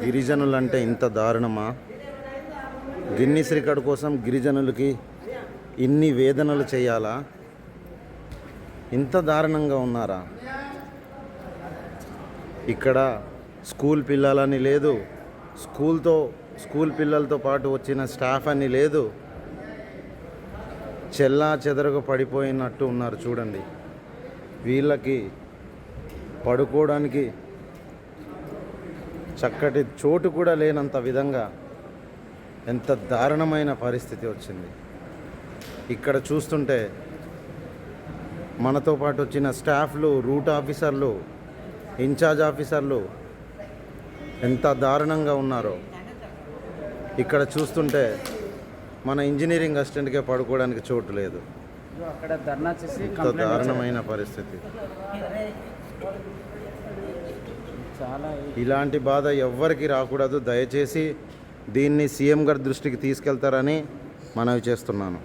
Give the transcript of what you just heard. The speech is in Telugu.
గిరిజనులు అంటే ఇంత దారుణమా? గిన్నిస్ రికార్డు కోసం గిరిజనులకి ఇన్ని వేదనలు చేయాలా? ఇంత దారుణంగా ఉన్నారా? ఇక్కడ స్కూల్ పిల్లలని లేదు, స్కూల్ పిల్లలతో పాటు వచ్చిన స్టాఫ్ అని లేదు, చెల్లా చెదరగా పడిపోయినట్టు ఉన్నారు. చూడండి, వీళ్ళకి పడుకోవడానికి చక్కటి చోటు కూడా లేనంత విధంగా ఎంత దారుణమైన పరిస్థితి వచ్చింది. ఇక్కడ చూస్తుంటే మనతో పాటు వచ్చిన స్టాఫ్లు, రూట్ ఆఫీసర్లు, ఇన్ఛార్జ్ ఆఫీసర్లు ఎంత దారుణంగా ఉన్నారో ఇక్కడ చూస్తుంటే మన ఇంజనీరింగ్ అసిస్టెంట్కే పడుకోవడానికి చోటు లేదు. ఎంత దారుణమైన పరిస్థితి. ఇలాంటి బాధ ఎవ్వరికి రాకూడదు. దయచేసి దీన్ని సీఎం గారి దృష్టికి తీసుకెళ్తారని మనవి చేస్తున్నాను.